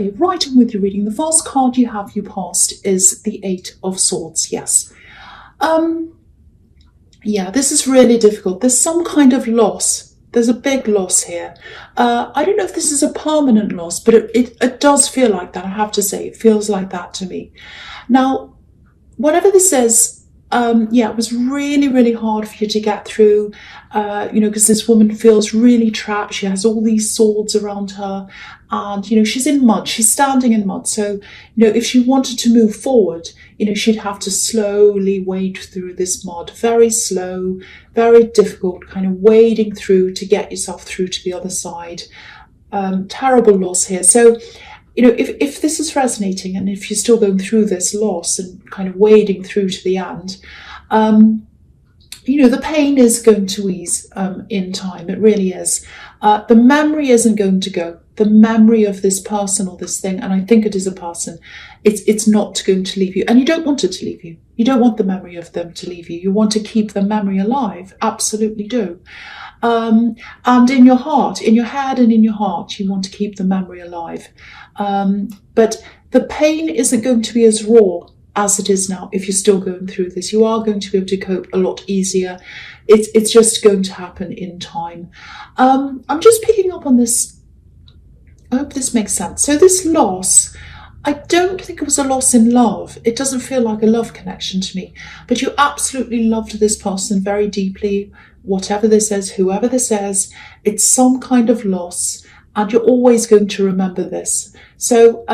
Okay, right on with your reading. The first card you have, you passed, is the Eight of Swords. Yes. Yeah, this is really difficult. There's some kind of loss. There's a big loss here. I don't know if this is a permanent loss, but it does feel like that, I have to say. It feels like that to me. Now, whatever this is, yeah, it was really, really hard for you to get through, because this woman feels really trapped. She has all these swords around her, and, she's in mud. She's standing in mud. So, if she wanted to move forward, she'd have to slowly wade through this mud, very slow, very difficult, kind of wading through to get yourself through to the other side. Terrible loss here. So, if this is resonating and if you're still going through this loss and kind of wading through to the end, the pain is going to ease in time. It really is. The memory isn't going to go. The memory of this person or this thing, and I think it is a person, it's not going to leave you. And you don't want it to leave you. You don't want the memory of them to leave you. You want to keep the memory alive. Absolutely do. And in your heart, in your head and in your heart, you want to keep the memory alive. But the pain isn't going to be as raw as it is now. If you're still going through this, you are going to be able to cope a lot easier. It's just going to happen in time. I'm just picking up on this. I hope this makes sense. So this loss, I don't think it was a loss in love. It doesn't feel like a love connection to me. But you absolutely loved this person very deeply. Whatever this is, whoever this is, it's some kind of loss. And you're always going to remember this. So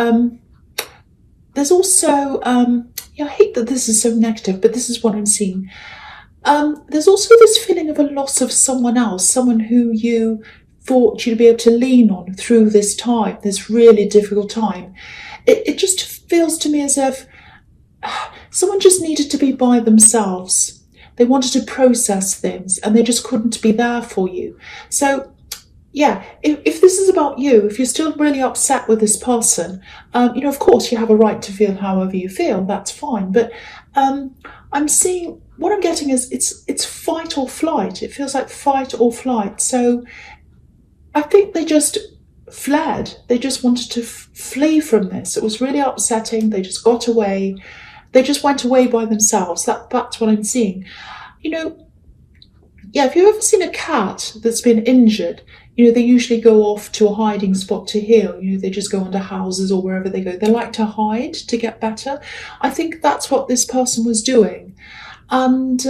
there's also, I hate that this is so negative, but this is what I'm seeing. There's also this feeling of a loss of someone else, someone who you thought you'd be able to lean on through this time, this really difficult time. It just feels to me as if someone just needed to be by themselves. They wanted to process things and they just couldn't be there for you. So, yeah, if this is about you, if you're still really upset with this person, of course you have a right to feel however you feel, that's fine. But I'm seeing, what I'm getting is it's fight or flight. It feels like fight or flight. So I think they just fled. They just wanted to flee from this. It was really upsetting. They just got away. They just went away by themselves. That's what I'm seeing. If you've ever seen a cat that's been injured, they usually go off to a hiding spot to heal. They just go under houses or wherever they go. They like to hide to get better. I think that's what this person was doing. And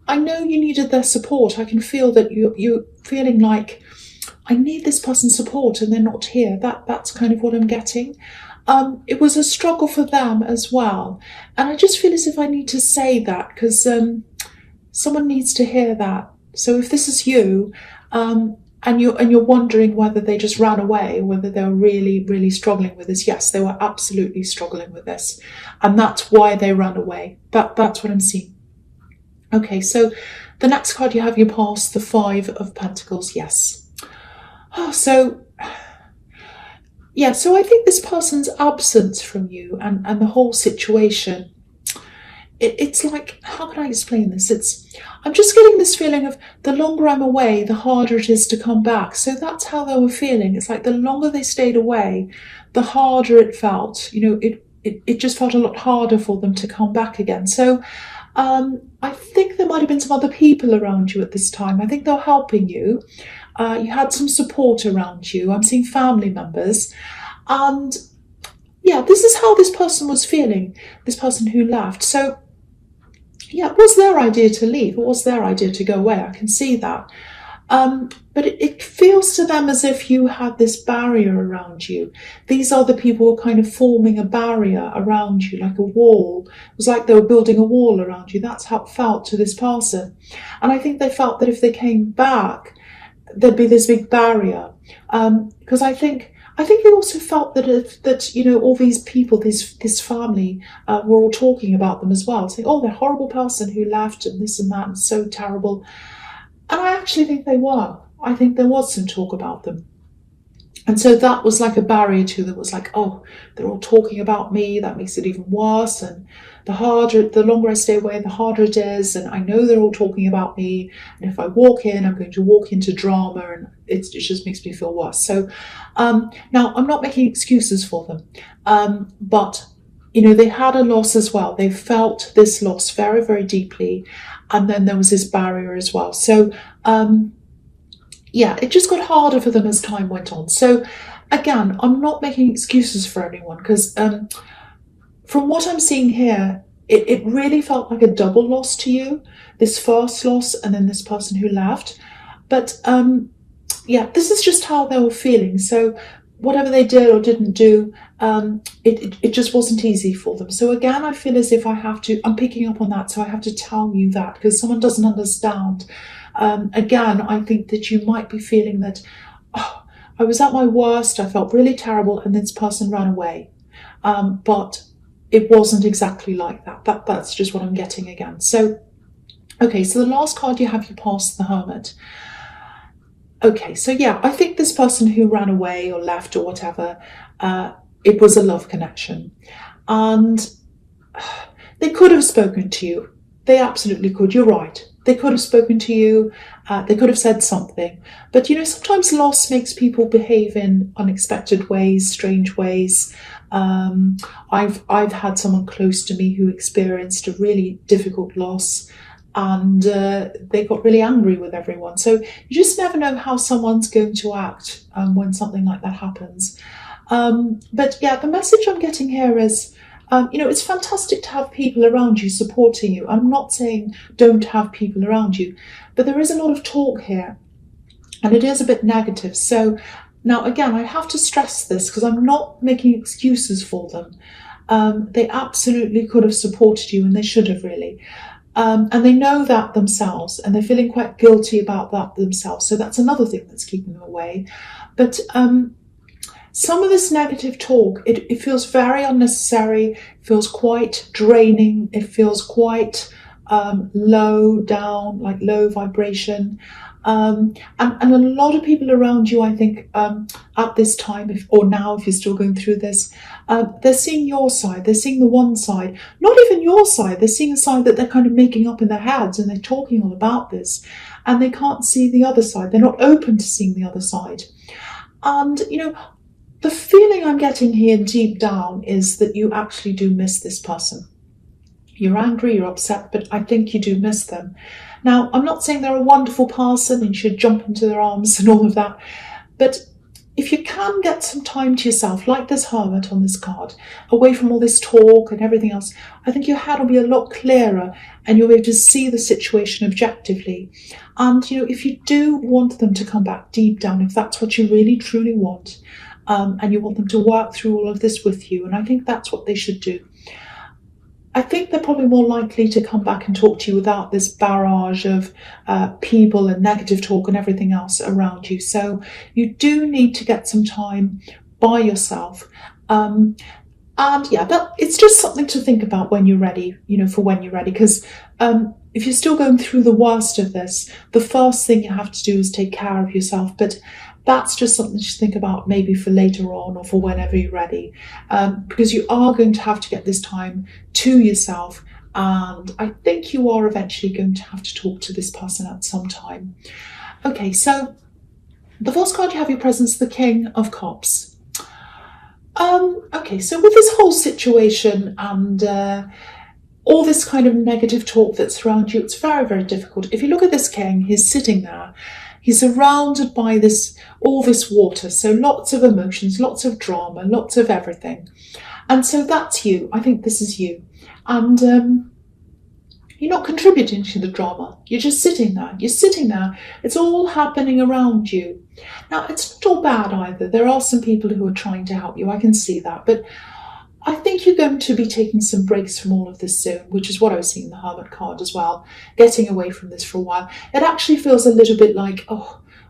I know you needed their support. I can feel that you're feeling like, I need this person's support and they're not here. That's kind of what I'm getting. It was a struggle for them as well. And I just feel as if I need to say that because someone needs to hear that. So if this is you, and you're wondering whether they just ran away, whether they were really, really struggling with this, yes, they were absolutely struggling with this. And that's why they ran away. That's what I'm seeing. Okay, so the next card you have, you pass the Five of Pentacles, yes. So I think this person's absence from you and the whole situation, it's like, how can I explain this? I'm just getting this feeling of the longer I'm away, the harder it is to come back. So that's how they were feeling. It's like the longer they stayed away, the harder it felt. It just felt a lot harder for them to come back again. So I think there might have been some other people around you at this time. I think they were helping you. You had some support around you. I'm seeing family members. And yeah, this is how this person was feeling, this person who left. So yeah, it was their idea to leave. It was their idea to go away. I can see that. But it feels to them as if you had this barrier around you. These other people were kind of forming a barrier around you, like a wall. It was like they were building a wall around you. That's how it felt to this person. And I think they felt that if they came back, there'd be this big barrier. Because I think they also felt that all these people, this family, were all talking about them as well, saying, oh, that horrible person who left and this and that and so terrible. And I actually think they were. I think there was some talk about them. And so that was like a barrier to them. It was like, oh, they're all talking about me. That makes it even worse. And the longer I stay away, the harder it is. And I know they're all talking about me. And if I walk in, I'm going to walk into drama, and it just makes me feel worse. So now I'm not making excuses for them. But, they had a loss as well. They felt this loss very, very deeply. And then there was this barrier as well. So, it just got harder for them as time went on. So again, I'm not making excuses for anyone, because from what I'm seeing here, it really felt like a double loss to you, this first loss and then this person who left. But this is just how they were feeling. So whatever they did or didn't do, it just wasn't easy for them. So again, I feel as if I'm picking up on that, so I have to tell you that, because someone doesn't understand. Again, I think that you might be feeling that, I was at my worst, I felt really terrible, and this person ran away. But it wasn't exactly like that. That's just what I'm getting again. So, okay, so the last card you have, you pass the Hermit. Okay, so I think this person who ran away or left or whatever, it was a love connection. And they could have spoken to you. They absolutely could. You're right. They could have spoken to you. They could have said something. But, sometimes loss makes people behave in unexpected ways, strange ways. I've had someone close to me who experienced a really difficult loss, and they got really angry with everyone. So you just never know how someone's going to act when something like that happens. But the message I'm getting here is, it's fantastic to have people around you supporting you. I'm not saying don't have people around you, but there is a lot of talk here, and it is a bit negative. So now, again, I have to stress this, because I'm not making excuses for them. They absolutely could have supported you, and they should have, really. And they know that themselves, and they're feeling quite guilty about that themselves. So that's another thing that's keeping them away. But some of this negative talk, it feels very unnecessary, it feels quite draining, it feels quite low down, like low vibration. And a lot of people around you, I think, at this time, if you're still going through this, they're seeing your side, they're seeing the one side, not even your side, they're seeing a side that they're kind of making up in their heads, and they're talking all about this, and they can't see the other side, they're not open to seeing the other side. And, the feeling I'm getting here deep down is that you actually do miss this person. You're angry, you're upset, but I think you do miss them. Now, I'm not saying they're a wonderful person and you should jump into their arms and all of that, but if you can get some time to yourself, like this Hermit on this card, away from all this talk and everything else, I think your head will be a lot clearer, and you'll be able to see the situation objectively. And, if you do want them to come back deep down, if that's what you really truly want, and you want them to work through all of this with you, and I think that's what they should do, I think they're probably more likely to come back and talk to you without this barrage of people and negative talk and everything else around you. So you do need to get some time by yourself. But it's just something to think about when you're ready, for when you're ready. Because if you're still going through the worst of this, the first thing you have to do is take care of yourself. But that's just something to think about, maybe for later on or for whenever you're ready, because you are going to have to get this time to yourself, and I think you are eventually going to have to talk to this person at some time. Okay, so the first card you have your presence, the King of Cups. Okay, so with this whole situation and all this kind of negative talk that's around you, it's very, very difficult. If you look at this king, he's sitting there. He's surrounded by all this water, so lots of emotions, lots of drama, lots of everything. And so that's you. I think this is you. And you're not contributing to the drama. You're just sitting there. You're sitting there. It's all happening around you. Now, it's not all bad either. There are some people who are trying to help you. I can see that. But I think you're going to be taking some breaks from all of this soon, which is what I was seeing in the Hermit card as well, getting away from this for a while. It actually feels a little bit like,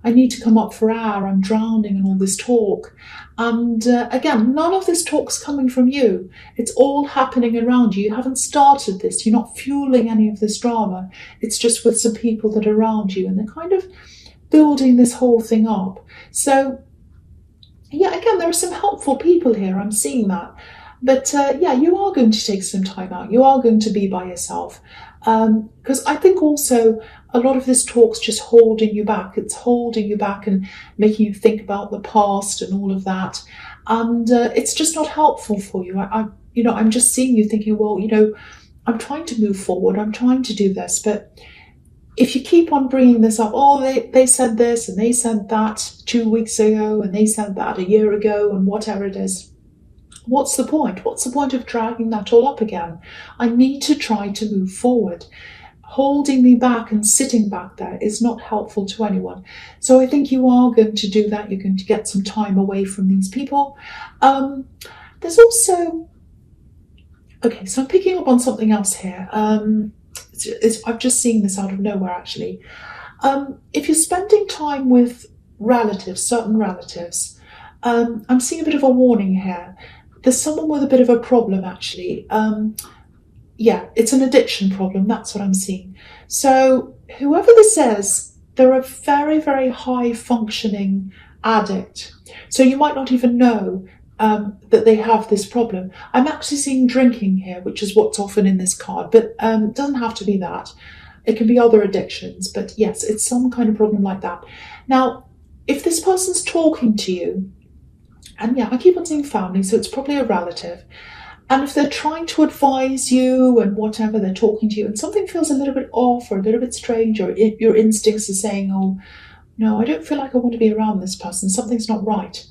I need to come up for air, I'm drowning in all this talk. And again, none of this talk's coming from you. It's all happening around you. You haven't started this. You're not fueling any of this drama. It's just with some people that are around you, and they're kind of building this whole thing up. So Yeah, again, there are some helpful people here. I'm seeing that. But yeah, you are going to take some time out. You are going to be by yourself. Because I think also a lot of this talk's just holding you back. It's holding you back and making you think about the past and all of that. And it's just not helpful for you. I'm just seeing you thinking, well, I'm trying to move forward. I'm trying to do this. But if you keep on bringing this up, oh, they said this and they said that 2 weeks ago and they said that a year ago and whatever it is, what's the point? What's the point of dragging that all up again? I need to try to move forward. Holding me back and sitting back there is not helpful to anyone. So I think you are going to do that. You're going to get some time away from these people. There's also, okay, so I'm picking up on something else here. I'm just seeing this out of nowhere, actually. If you're spending time with relatives, certain relatives, I'm seeing a bit of a warning here. There's someone with a bit of a problem, actually. Yeah, it's an addiction problem. That's what I'm seeing. So whoever this is, they're a very, very high functioning addict. So you might not even know that they have this problem. I'm actually seeing drinking here, which is what's often in this card, but it doesn't have to be that. It can be other addictions, but yes, it's some kind of problem like that. Now, if this person's talking to you, and yeah, I keep on saying family, so it's probably a relative, and if they're trying to advise you and whatever, they're talking to you, and something feels a little bit off or a little bit strange, or your instincts are saying, oh, no, I don't feel like I want to be around this person, something's not right,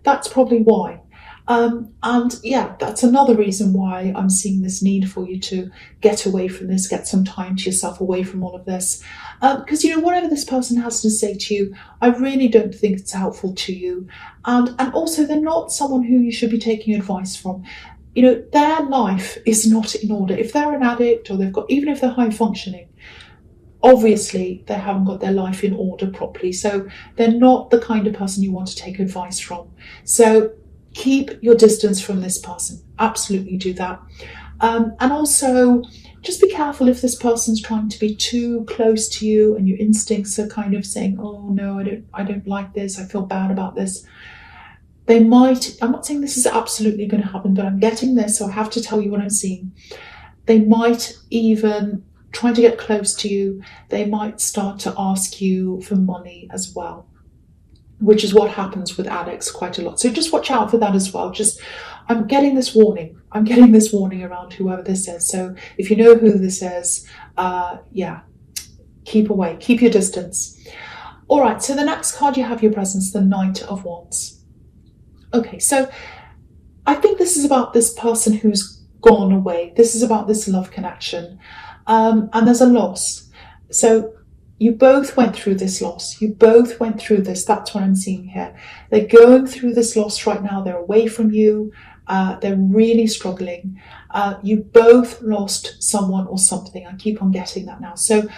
that's probably why. And yeah, that's another reason why I'm seeing this need for you to get away from this, get some time to yourself away from all of this. Because, whatever this person has to say to you, I really don't think it's helpful to you. And also, they're not someone who you should be taking advice from. Their life is not in order. If they're an addict or even if they're high functioning, obviously they haven't got their life in order properly. So they're not the kind of person you want to take advice from. So keep your distance from this person. Absolutely do that. And also, just be careful if this person's trying to be too close to you and your instincts are kind of saying, oh no, I don't like this, I feel bad about this. They might, I'm not saying this is absolutely going to happen, but I'm getting this, so I have to tell you what I'm seeing. They might even try to get close to you. They might start to ask you for money as well, which is what happens with addicts quite a lot. So just watch out for that as well. I'm getting this warning. I'm getting this warning around whoever this is. So if you know who this is, yeah, keep away, keep your distance. All right, so the next card you have your presence, the Knight of Wands. Okay, so I think this is about this person who's gone away. This is about this love connection. And there's a loss. So you both went through this loss. You both went through this. That's what I'm seeing here. They're going through this loss right now. They're away from you. They're really struggling. You both lost someone or something. I keep on getting that now. So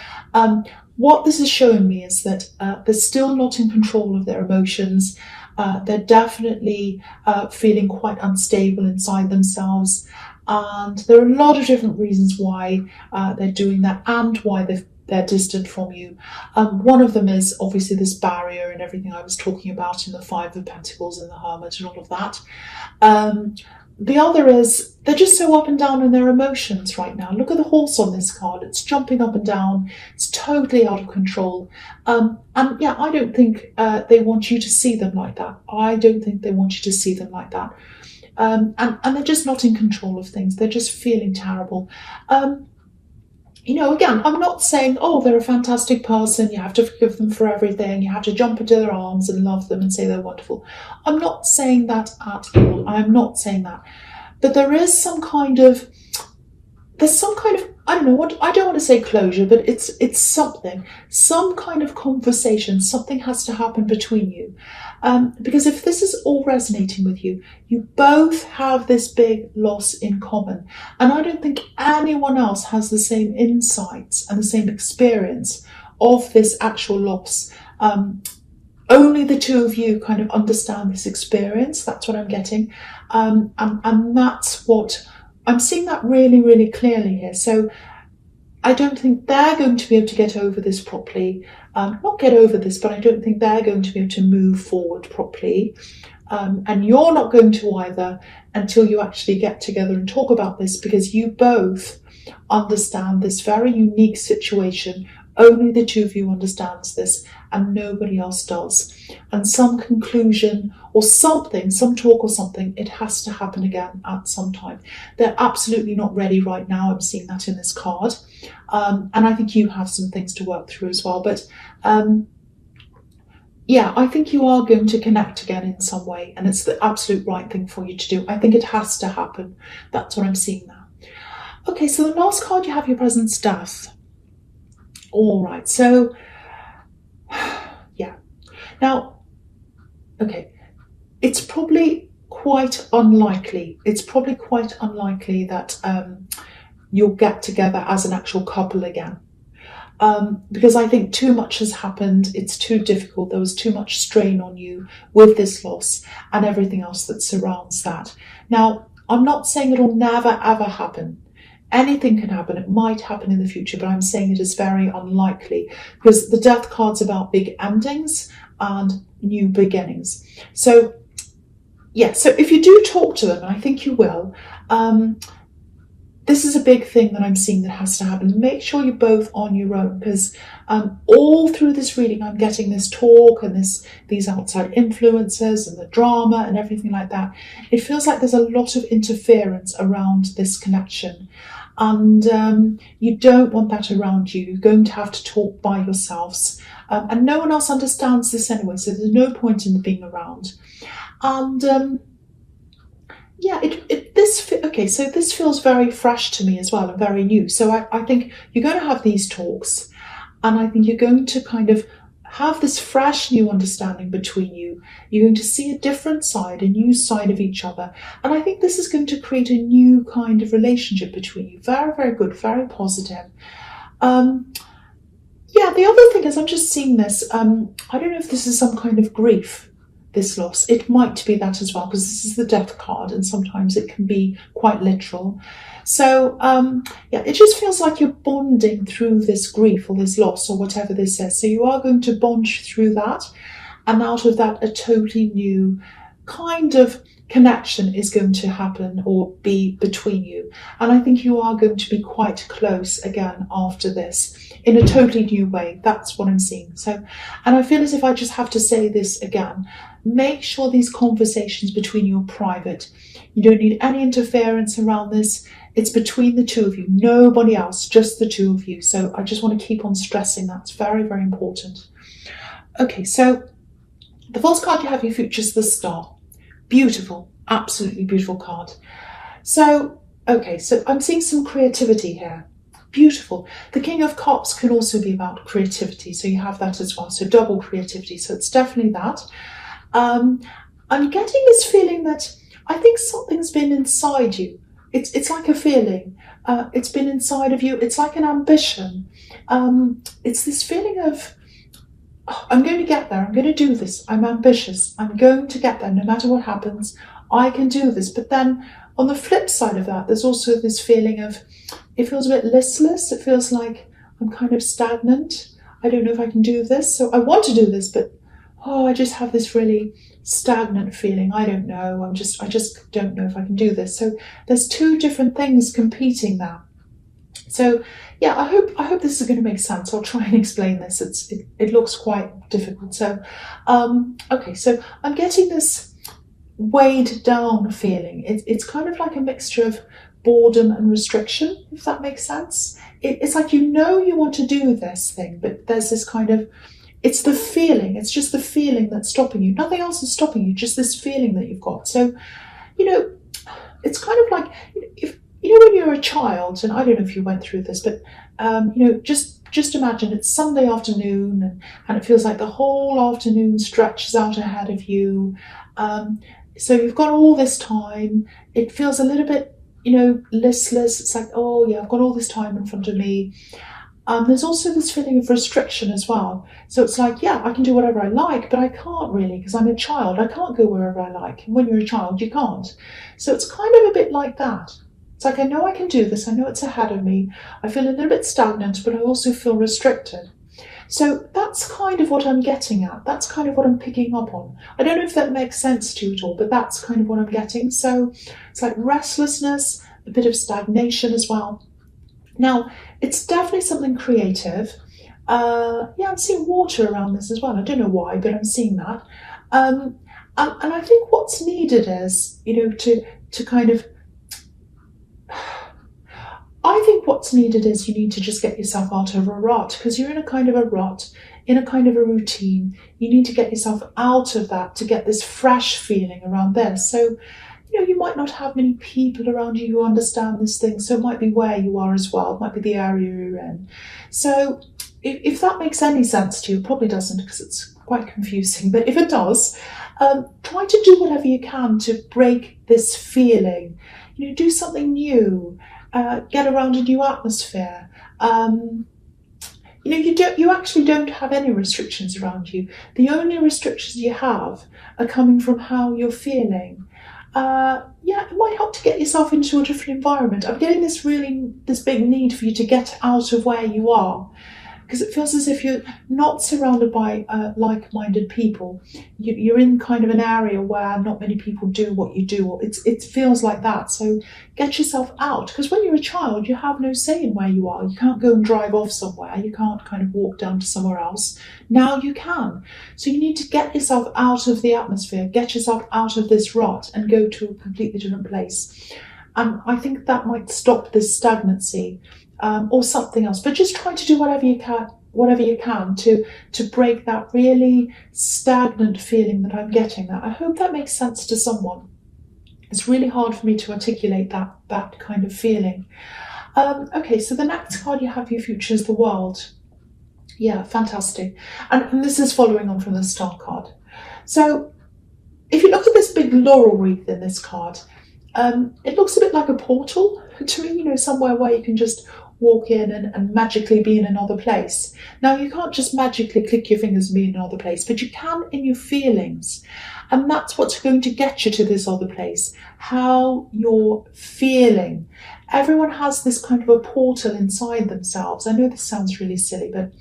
what this is showing me is that they're still not in control of their emotions. They're definitely feeling quite unstable inside themselves. And there are a lot of different reasons why they're doing that and why they're distant from you. One of them is obviously this barrier and everything I was talking about in the Five of Pentacles and the Hermit and all of that. The other is they're just so up and down in their emotions right now. Look at the horse on this card. It's jumping up and down. It's totally out of control. And yeah, I don't think they want you to see them like that. I don't think they want you to see them like that. And they're just not in control of things. They're just feeling terrible. Again, I'm not saying, oh, they're a fantastic person, you have to forgive them for everything, you have to jump into their arms and love them and say they're wonderful. I'm not saying that at all. I am not saying that. But there's some kind of, I don't know what, I don't want to say closure, but it's something, some kind of conversation, something has to happen between you. Because if this is all resonating with you, you both have this big loss in common. And I don't think anyone else has the same insights and the same experience of this actual loss. Only the two of you kind of understand this experience. That's what I'm getting. And that's what I'm seeing, that really, really clearly here. So I don't think they're going to be able to get over this properly. Not get over this, but I don't think they're going to be able to move forward properly. and you're not going to either until you actually get together and talk about this, because you both understand this very unique situation. Only the two of you understands this, and nobody else does. And some conclusion or something, some talk or something, it has to happen again at some time. They're absolutely not ready right now. I'm seeing that in this card. And I think you have some things to work through as well. But yeah, I think you are going to connect again in some way, and it's the absolute right thing for you to do. I think it has to happen. That's what I'm seeing now. Okay, so the last card you have, your presence, death. All right, so yeah. Now, okay, it's probably quite unlikely. It's probably quite unlikely that you'll get together as an actual couple again. Because I think too much has happened. It's too difficult. There was too much strain on you with this loss and everything else that surrounds that. Now, I'm not saying it'll never, ever happen. Anything can happen. It might happen in the future, but I'm saying it is very unlikely, because the death card's about big endings and new beginnings. So, yeah, so if you do talk to them, and I think you will, this is a big thing that I'm seeing that has to happen. Make sure you're both on your own, because all through this reading, I'm getting this talk and these outside influences and the drama and everything like that. It feels like there's a lot of interference around this connection. And you don't want that around you. You're going to have to talk by yourselves. And no one else understands this anyway, so there's no point in being around. And yeah, so this feels very fresh to me as well, and very new. So I think you're going to have these talks, and I think you're going to kind of have this fresh new understanding between you. You're going to see a different side, a new side of each other. And I think this is going to create a new kind of relationship between you. Very, very good, very positive. Yeah, the other thing is I'm just seeing this. I don't know if this is some kind of grief, this loss. It might be that as well, because this is the death card, and sometimes it can be quite literal. So yeah, it just feels like you're bonding through this grief or this loss or whatever this is. So you are going to bond through that, and out of that a totally new kind of connection is going to happen or be between you. And I think you are going to be quite close again after this in a totally new way. That's what I'm seeing. So, and I feel as if I just have to say this again. Make sure these conversations between you are private. You don't need any interference around this. It's between the two of you, nobody else, just the two of you. So I just want to keep on stressing that. It's very, very important. Okay, so the false card you have, your future, is the Star. Beautiful, absolutely beautiful card. So, okay, so I'm seeing some creativity here. Beautiful. The King of Cups can also be about creativity, so you have that as well. So double creativity, so it's definitely that. I'm getting this feeling that I think something's been inside you. It's like a feeling. It's been inside of you. It's like an ambition. It's this feeling of, oh, I'm going to get there. I'm going to do this. I'm ambitious. I'm going to get there no matter what happens. I can do this. But then on the flip side of that, there's also this feeling of, it feels a bit listless. It feels like I'm kind of stagnant. I don't know if I can do this. So I want to do this, but oh, I just have this really stagnant feeling. I don't know. I just don't know if I can do this. So there's two different things competing there. So yeah, I hope this is going to make sense. I'll try and explain this. It looks quite difficult. So okay, so I'm getting this weighed down feeling. It's kind of like a mixture of boredom and restriction, if that makes sense. It's like you want to do this thing, but there's this kind of, it's the feeling, it's just the feeling that's stopping you. Nothing else is stopping you, just this feeling that you've got. So, it's kind of like, if when you're a child, and I don't know if you went through this, but, just imagine it's Sunday afternoon and it feels like the whole afternoon stretches out ahead of you. So you've got all this time. It feels a little bit, listless. It's like, oh yeah, I've got all this time in front of me. There's also this feeling of restriction as well. So it's like, yeah, I can do whatever I like, but I can't really, because I'm a child. I can't go wherever I like. And when you're a child, you can't. So it's kind of a bit like that. It's like, I know I can do this. I know it's ahead of me. I feel a little bit stagnant, but I also feel restricted. So that's kind of what I'm getting at. That's kind of what I'm picking up on. I don't know if that makes sense to you at all, but that's kind of what I'm getting. So it's like restlessness, a bit of stagnation as well. Now, it's definitely something creative. Yeah, I'm seeing water around this as well. I don't know why, but I'm seeing that. And I think what's needed is, to kind of, I think what's needed is you need to just get yourself out of a rut, because you're in a kind of a rut, in a kind of a routine. You need to get yourself out of that to get this fresh feeling around this. So, you might not have many people around you who understand this thing. So it might be where you are as well. It might be the area you're in. So if that makes any sense to you, it probably doesn't, because it's quite confusing. But if it does, try to do whatever you can to break this feeling. Do something new. Get around a new atmosphere. You actually don't have any restrictions around you. The only restrictions you have are coming from how you're feeling. It might help to get yourself into a different environment. I'm getting this big need for you to get out of where you are, because it feels as if you're not surrounded by like-minded people. You're in kind of an area where not many people do what you do. It feels like that. So get yourself out, because when you're a child, you have no say in where you are. You can't go and drive off somewhere. You can't kind of walk down to somewhere else. Now you can. So you need to get yourself out of the atmosphere, get yourself out of this rut and go to a completely different place. And I think that might stop this stagnancy. Or something else, but just try to do whatever you can to break that really stagnant feeling that I'm getting. That I hope that makes sense to someone. It's really hard for me to articulate that kind of feeling. Okay, so the next card you have for your future is the World. Yeah, fantastic. And this is following on from the Star card. So if you look at this big laurel wreath in this card, it looks a bit like a portal to me, somewhere where you can just walk in and magically be in another place. Now, you can't just magically click your fingers and be in another place, but you can in your feelings. And that's what's going to get you to this other place, how you're feeling. Everyone has this kind of a portal inside themselves. I know this sounds really silly, but,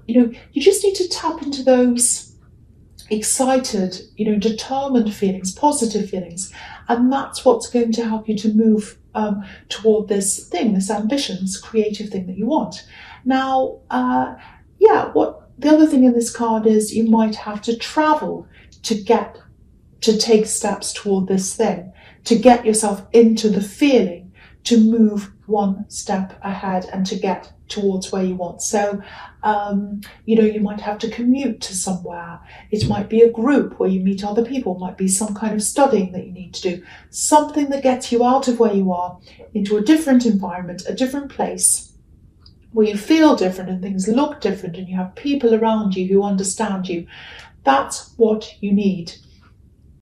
you just need to tap into those excited, determined feelings, positive feelings. And that's what's going to help you to move toward this thing, this ambition, this creative thing that you want. Now, what the other thing in this card is you might have to travel to take steps toward this thing, to get yourself into the feeling, to move one step ahead and to get towards where you want. So, you might have to commute to somewhere. It might be a group where you meet other people. It might be some kind of studying that you need to do. Something that gets you out of where you are into a different environment, a different place, where you feel different and things look different and you have people around you who understand you. That's what you need.